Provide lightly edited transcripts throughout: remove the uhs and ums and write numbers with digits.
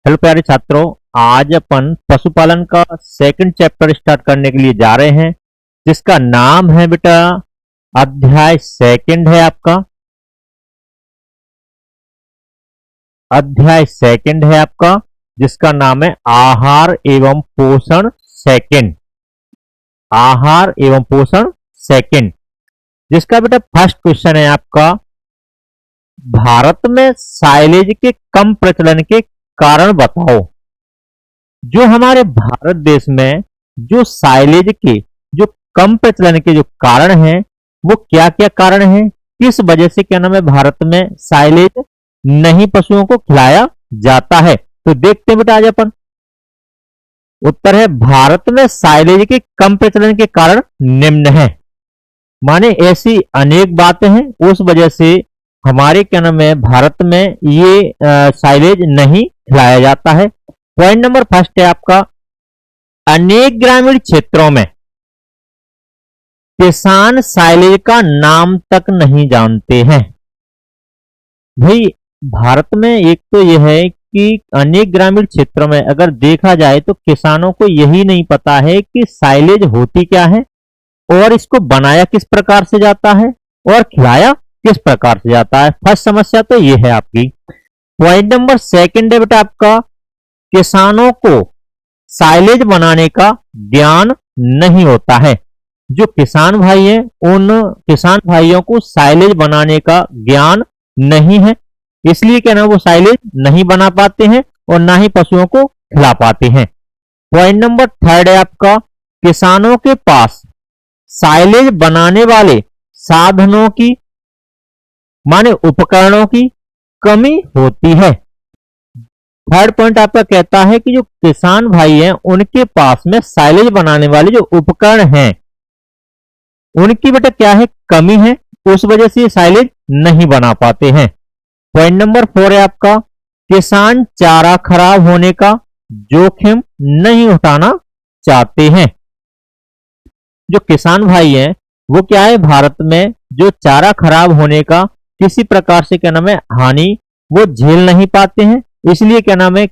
Hello प्यारे छात्रों, आज अपन पशुपालन का सेकंड चैप्टर स्टार्ट करने के लिए जा रहे हैं, जिसका नाम है बेटा अध्याय सेकंड है आपका। अध्याय सेकंड है आपका जिसका नाम है आहार एवं पोषण सेकंड। आहार एवं पोषण सेकंड, जिसका बेटा फर्स्ट क्वेश्चन है आपका, भारत में साइलेज के कम प्रचलन के कारण बताओ। जो हमारे भारत देश में जो साइलेज के जो कम प्रचलन के जो कारण हैं, वो क्या क्या कारण हैं, किस वजह से क्या नाम है भारत में साइलेज नहीं पशुओं को खिलाया जाता है। तो देखते हैं बेटा आज अपन। उत्तर है भारत में साइलेज के कम प्रचलन के कारण निम्न है। माने ऐसी अनेक बातें हैं, उस वजह से हमारे क्या नाम है भारत में ये साइलेज नहीं खिलाया जाता है। पॉइंट नंबर फर्स्ट है आपका, अनेक ग्रामीण क्षेत्रों में किसान साइलेज का नाम तक नहीं जानते हैं। भाई भारत में एक तो यह है कि अनेक ग्रामीण क्षेत्रों में अगर देखा जाए तो किसानों को यही नहीं पता है कि साइलेज होती क्या है और इसको बनाया किस प्रकार से जाता है और खिलाया किस प्रकार से जाता है। फर्स्ट समस्या तो ये है आपकी। पॉइंट नंबर सेकंड है बेटा आपका, किसानों को साइलेज बनाने का ज्ञान नहीं होता है। जो किसान भाई हैं उन किसान भाइयों को साइलेज बनाने का ज्ञान नहीं है, इसलिए क्या ना वो साइलेज नहीं बना पाते हैं और ना ही पशुओं को खिला पाते हैं। पॉइंट नंबर थर्ड है आपका, किसानों के पास साइलेज बनाने वाले साधनों की माने उपकरणों की कमी होती है। थर्ड पॉइंट आपका कहता है कि जो किसान भाई हैं उनके पास में साइलेज बनाने वाले जो उपकरण हैं उनकी बेटा क्या है कमी है, उस वजह से ये साइलेज नहीं बना पाते हैं। पॉइंट नंबर 4 है आपका, किसान चारा खराब होने का जोखिम नहीं उठाना चाहते हैं। जो किसान भाई हैं वो क्या है भारत में जो चारा खराब होने का किसी प्रकार से क्या नाम है हानि वो झेल नहीं पाते हैं, इसलिए क्या नाम है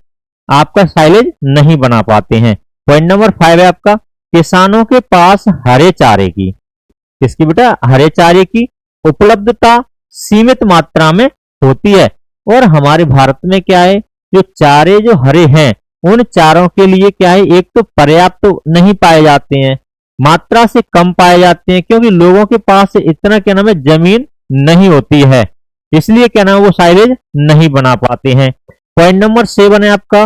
आपका साइलेज नहीं बना पाते हैं। पॉइंट नंबर 5 है आपका, किसानों के पास हरे चारे की किसकी बेटा हरे चारे की उपलब्धता सीमित मात्रा में होती है। और हमारे भारत में क्या है जो चारे जो हरे हैं उन चारों के लिए क्या है एक तो पर्याप्त तो नहीं पाए जाते हैं, मात्रा से कम पाए जाते हैं, क्योंकि लोगों के पास इतना क्या नाम है जमीन नहीं होती है, इसलिए क्या नाम वो साइलेज नहीं बना पाते हैं। पॉइंट नंबर 7 है आपका,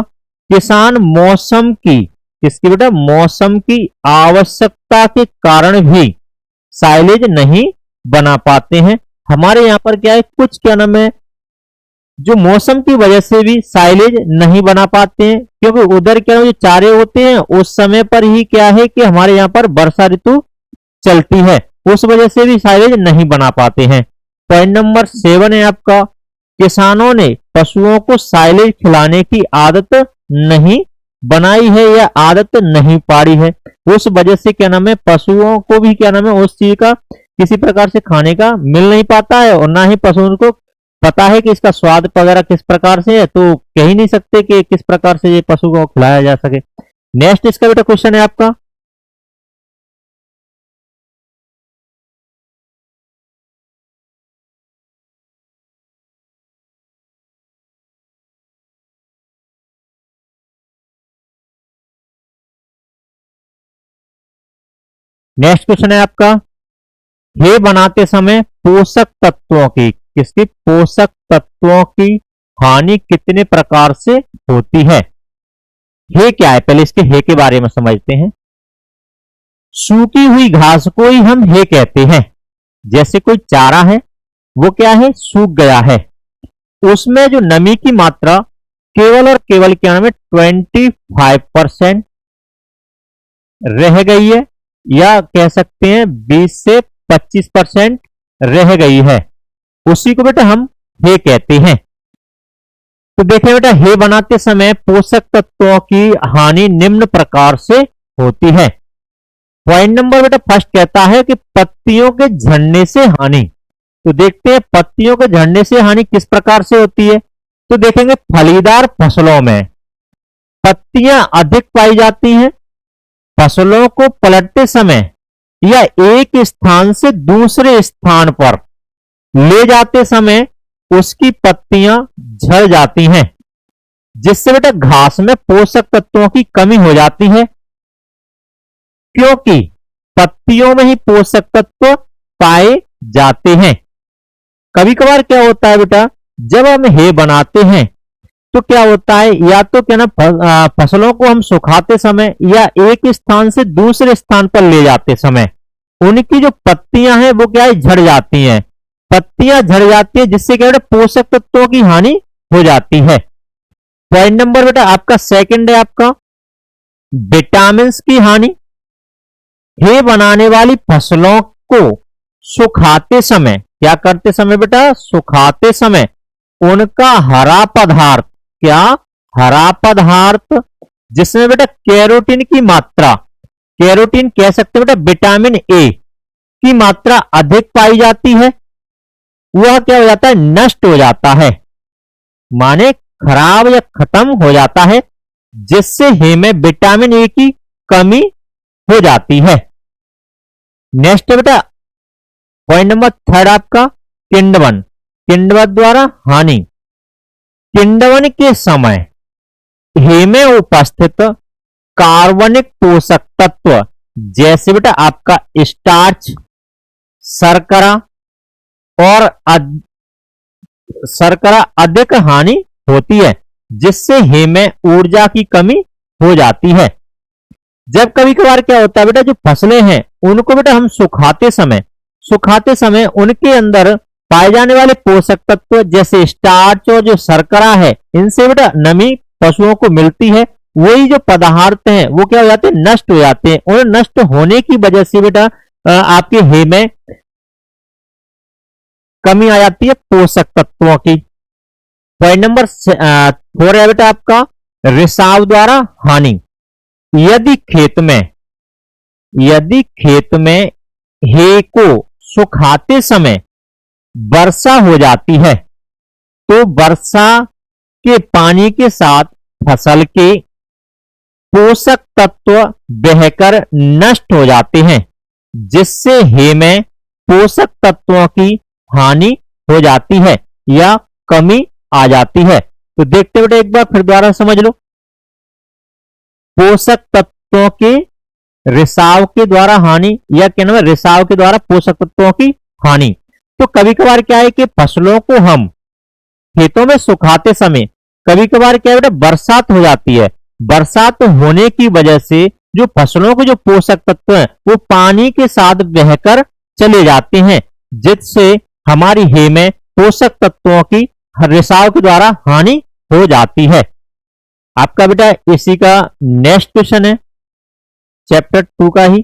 किसान मौसम की किसकी बेटा मौसम की आवश्यकता के कारण भी साइलेज नहीं बना पाते हैं। हमारे यहाँ पर क्या है कुछ क्या नाम है जो मौसम की वजह से भी साइलेज नहीं बना पाते हैं, क्योंकि उधर क्या जो चारे होते हैं उस समय पर ही क्या है कि हमारे यहाँ पर वर्षा ऋतु चलती है, उस वजह से भी साइलेज नहीं बना पाते हैं। पॉइंट नंबर 7 है आपका, किसानों ने पशुओं को साइलेज खिलाने की आदत नहीं बनाई है या आदत नहीं पाड़ी है, उस वजह से क्या नाम है पशुओं को भी क्या नाम है उस चीज का किसी प्रकार से खाने का मिल नहीं पाता है और ना ही पशुओं को पता है कि इसका स्वाद वगैरह किस प्रकार से है, तो कह ही नहीं सकते कि किस प्रकार से ये पशु को खिलाया जा सके। नेक्स्ट इसका बेटा क्वेश्चन है आपका, नेक्स्ट क्वेश्चन है आपका, हे बनाते समय पोषक तत्वों की किसकी पोषक तत्वों की हानि कितने प्रकार से होती है। हे क्या है पहले इसके हे के बारे में समझते हैं। सूखी हुई घास को ही हम हे कहते हैं। जैसे कोई चारा है वो क्या है सूख गया है, उसमें जो नमी की मात्रा केवल और केवल क्या नाम है 25% रह गई है, या कह सकते हैं 20 से 25% रह गई है, उसी को बेटा हम हे कहते हैं। तो देखें बेटा हे बनाते समय पोषक तत्वों की हानि निम्न प्रकार से होती है। पॉइंट नंबर बेटा फर्स्ट कहता है कि पत्तियों के झड़ने से हानि। तो देखते हैं पत्तियों के झड़ने से हानि किस प्रकार से होती है। तो देखेंगे फलीदार फसलों में पत्तियां अधिक पाई जाती हैं। फसलों को पलटते समय या एक स्थान से दूसरे स्थान पर ले जाते समय उसकी पत्तियां झड़ जाती हैं, जिससे बेटा घास में पोषक तत्वों की कमी हो जाती है, क्योंकि पत्तियों में ही पोषक तत्व पाए जाते हैं। कभी कभार क्या होता है बेटा, जब हम हे बनाते हैं तो क्या होता है, या तो क्या ना फसलों को हम सुखाते समय या एक स्थान से दूसरे स्थान पर ले जाते समय उनकी जो पत्तियां हैं वो क्या है, झड़ जाती हैं। पत्तियां झड़ जाती है जिससे क्या बेटा पोषक तत्वों की हानि हो जाती है। पॉइंट नंबर बेटा आपका सेकंड है आपका विटामिन की हानि। हे बनाने वाली फसलों को सुखाते समय, क्या करते समय बेटा, सुखाते समय उनका हरा पदार्थ, क्या हरा पदार्थ जिसमें बेटा कैरोटीन की मात्रा, कैरोटीन कह सकते हैं बेटा विटामिन ए की मात्रा अधिक पाई जाती है, वह क्या हो जाता है, नष्ट हो जाता है, माने खराब या खत्म हो जाता है, जिससे हे में विटामिन ए की कमी हो जाती है। नेक्स्ट बेटा पॉइंट नंबर थर्ड आपका किण्वन, किण्वन द्वारा हानि। किण्वन के समय हे में उपस्थित कार्बनिक पोषक तत्व जैसे बेटा आपका स्टार्च, शर्करा और शर्करा अधिक हानि होती है, जिससे हे में ऊर्जा की कमी हो जाती है। जब कभी कभार क्या होता है बेटा, जो फसलें हैं उनको बेटा हम सुखाते समय उनके अंदर पाए जाने वाले पोषक तत्व जैसे स्टार्च और जो शर्करा है, इनसे बेटा नमी पशुओं को मिलती है, वही जो पदार्थ हैं वो क्या हो जाते हैं, नष्ट हो जाते हैं, और नष्ट होने की वजह से बेटा आपके हे में कमी आ जाती है पोषक तत्वों की। पॉइंट नंबर 4 है बेटा आपका रिसाव द्वारा हानि। यदि खेत में हे को सुखाते समय वर्षा हो जाती है तो वर्षा के पानी के साथ फसल के पोषक तत्व बहकर नष्ट हो जाते हैं, जिससे हे में पोषक तत्वों की हानि हो जाती है या कमी आ जाती है। तो देखते बेटे एक बार फिर दोबारा समझ लो, पोषक तत्वों के रिसाव के द्वारा हानि या क्या नाम है, रिसाव के द्वारा पोषक तत्वों की हानि। तो कभी कभार क्या है कि फसलों को हम खेतों में सुखाते समय कभी कभार क्या है बेटा, बरसात हो जाती है, बरसात होने की वजह से जो फसलों के जो पोषक तत्व हैं वो पानी के साथ बहकर चले जाते हैं, जिससे हमारी हे में पोषक तत्वों की रिसाव के द्वारा हानि हो जाती है। आपका बेटा इसी का नेक्स्ट क्वेश्चन है चैप्टर 2 का ही,